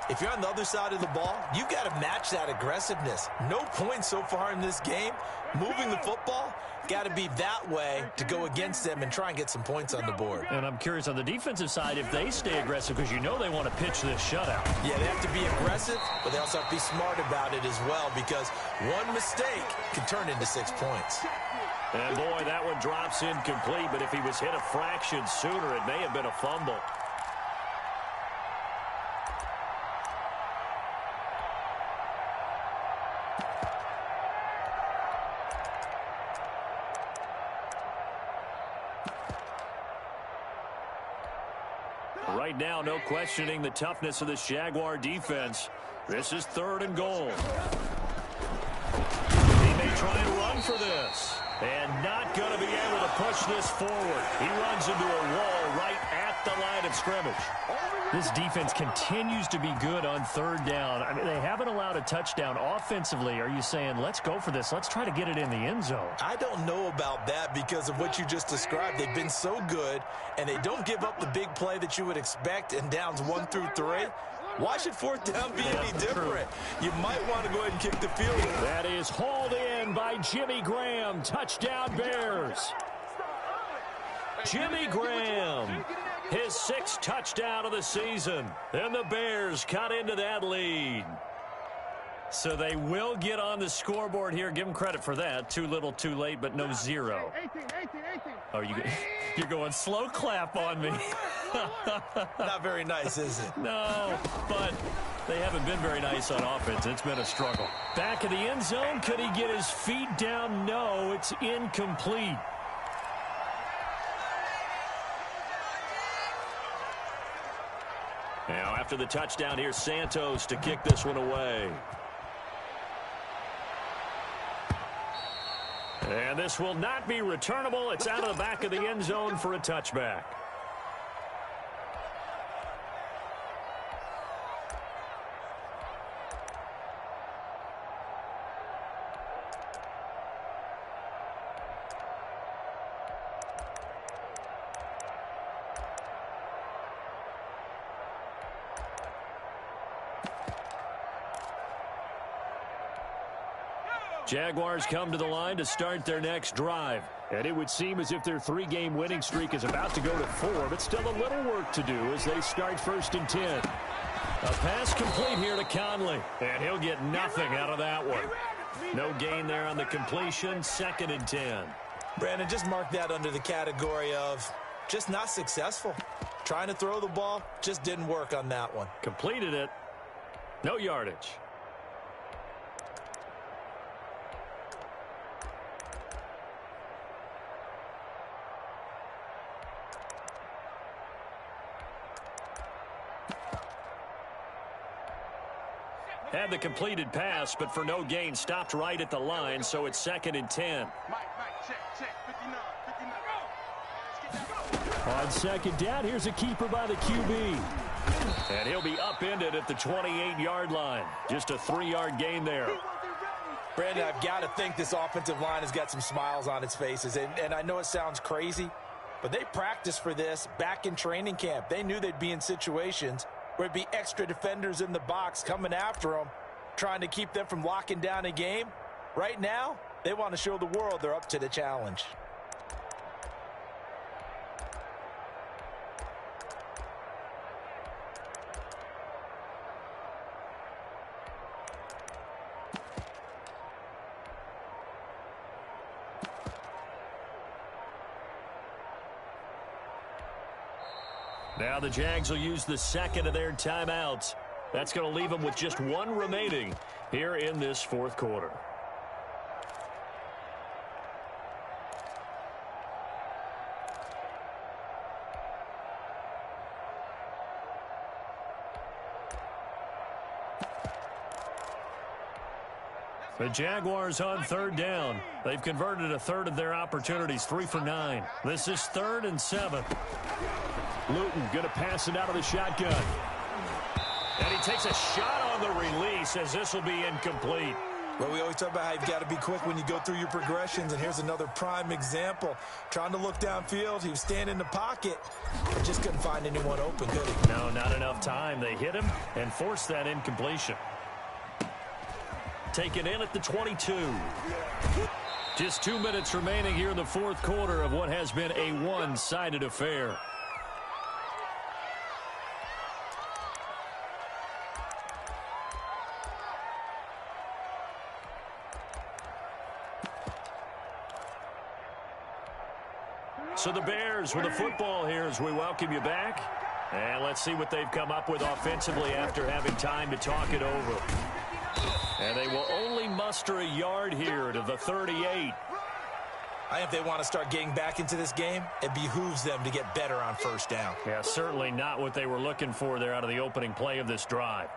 if you're on the other side of the ball, you've got to match that aggressiveness. No points so far in this game. Moving the football, got to be that way to go against them and try and get some points on the board.
And I'm curious on the defensive side if they stay aggressive, because you know they want to pitch this shutout.
Yeah, they have to be aggressive, but they also have to be smart about it as well, because one mistake can turn into 6 points.
And boy, that one drops incomplete, but if he was hit a fraction sooner, it may have been a fumble. Right now, no questioning the toughness of this Jaguar defense. This is 3rd and goal. He may try and run for this. And not going to be able to push this forward. He runs into a wall right at the line of scrimmage. This defense continues to be good on 3rd down. I mean, they haven't allowed a touchdown offensively. Are you saying, let's go for this? Let's try to get it in the end zone.
I don't know about that because of what you just described. They've been so good, and they don't give up the big play that you would expect in downs 1 through 3. Why should 4th down be any different? You might want to go ahead and kick the field goal.
That is hauled in by Jimmy Graham. Touchdown, Bears.
Jimmy Graham, his 6th touchdown of the season. And the Bears cut into that lead. So they will get on the scoreboard here. Give them credit for that. Too little, too late, but no 0.
18.
Oh, you're going slow clap on me.
Not very nice, is it?
No, but they haven't been very nice on offense. It's been a struggle. Back in the end zone. Could he get his feet down? No, it's incomplete. Now, after the touchdown, here's Santos to kick this one away. And this will not be returnable. It's out of the back of the end zone for a touchback. Jaguars come to the line to start their next drive.
And it would seem as if their 3-game winning streak is about to go to 4, but still a little work to do as they start 1st and 10.
A pass complete here to Conley. And he'll get nothing out of that one. No gain there on the completion. 2nd and 10.
Brandon, just mark that under the category of just not successful. Trying to throw the ball, just didn't work on that one.
Completed it. No yardage. Had the completed pass, but for no gain, stopped right at the line, so it's 2nd and 10.
Mike, check, 59. Let's get that.
On second down, here's a keeper by the QB.
And he'll be upended at the 28-yard line. Just a 3-yard gain there.
Brandon, I've got to think this offensive line has got some smiles on its faces. And I know it sounds crazy, but they practiced for this back in training camp. They knew they'd be in situations where there'd be extra defenders in the box coming after them, trying to keep them from locking down a game. Right now, they want to show the world they're up to the challenge.
Now the Jags will use the second of their timeouts. That's going to leave them with just one remaining here in this fourth quarter. The Jaguars on third down. They've converted a third of their opportunities, 3 for 9. This is 3rd and 7.
Luton going to pass it out of the shotgun.
And he takes a shot on the release as this will be incomplete.
Well, we always talk about how you've got to be quick when you go through your progressions, and here's another prime example. Trying to look downfield, he was standing in the pocket, but just couldn't find anyone open, could he?
No, not enough time. They hit him and forced that incompletion. Taken in at the 22. Just 2 minutes remaining here in the fourth quarter of what has been a one-sided affair. So the Bears with the football here as we welcome you back. And let's see what they've come up with offensively after having time to talk it over. And they will only muster a yard here to the 38.
I think if they want to start getting back into this game, it behooves them to get better on first down.
Yeah, certainly not what they were looking for there out of the opening play of this drive.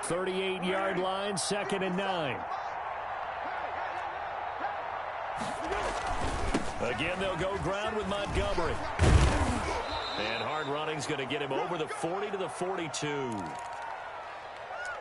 .38-yard line, 2nd and 9.
Again, they'll go ground with Montgomery. And hard running's going to get him over the 40 to the 42.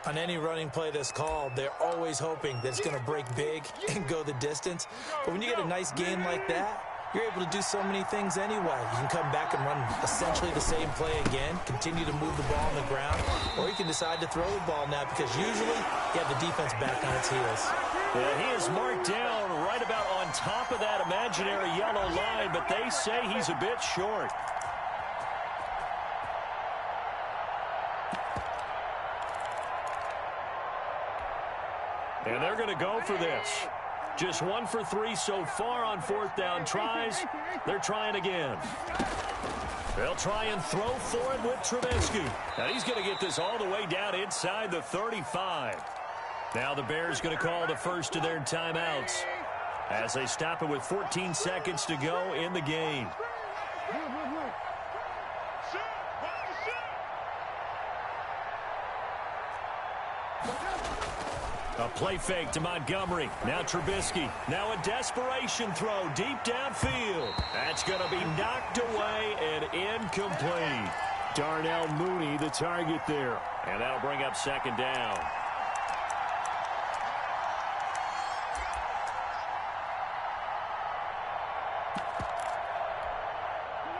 On any running play that's called, they're always hoping that it's going to break big and go the distance. But when you get a nice gain like that, you're able to do so many things anyway. You can come back and run essentially the same play again, continue to move the ball on the ground, or you can decide to throw the ball now because usually you have the defense back on its heels.
Yeah, he is marked down right about on top of that imaginary yellow line, but they say he's a bit short. And they're going to go for this. Just 1 for 3 so far on fourth down tries. They're trying again. They'll try and throw for it with Trubisky. Now he's going to get this all the way down inside the 35. Now the Bears going to call the first of their timeouts as they stop it with 14 seconds to go in the game. A play fake to Montgomery. Now Trubisky. Now a desperation throw deep downfield. That's going to be knocked away and incomplete.
Darnell Mooney, the target there.
And that'll bring up 2nd down.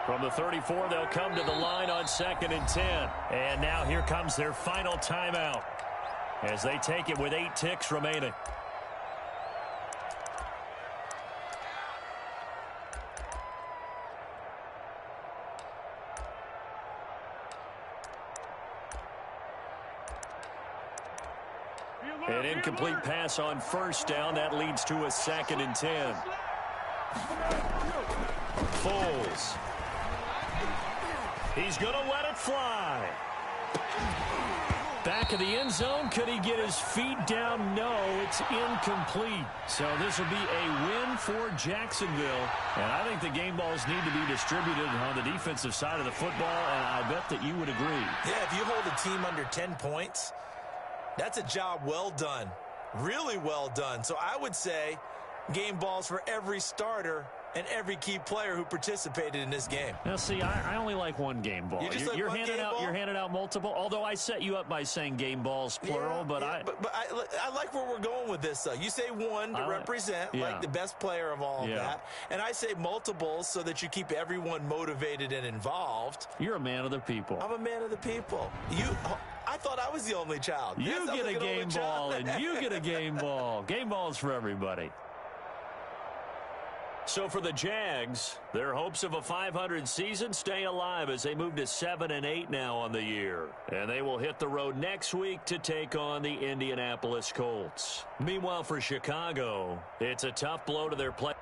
From the 34, they'll come to the line on 2nd and 10. And now here comes their final timeout as they take it with 8 ticks remaining. An incomplete pass on first down. That leads to a 2nd and 10. Foles. He's going to let it fly. Back of the end zone. Could he get his feet down? No, it's incomplete. So this will be a win for Jacksonville. And I think the game balls need to be distributed on the defensive side of the football, and I bet that you would agree.
Yeah, if you hold a team under 10 points,
That's a job well done. Really well done. So I would say game balls for every starter and every key player who participated in this game.
Now, see, I only like one game ball. You're handing out multiple. Although I set you up by saying game balls plural, but I
like where we're going with this. Though you say one to represent like the best player of all of that, and I say multiples so that you keep everyone motivated and involved.
You're a man of the people.
I'm a man of the people. I thought I was the only child.
You get a game ball, and you get a game ball. Game balls for everybody. So for the Jags, their hopes of a 500 season stay alive as they move to 7-8 now on the year. And they will hit the road next week to take on the Indianapolis Colts. Meanwhile, for Chicago, it's a tough blow to their play.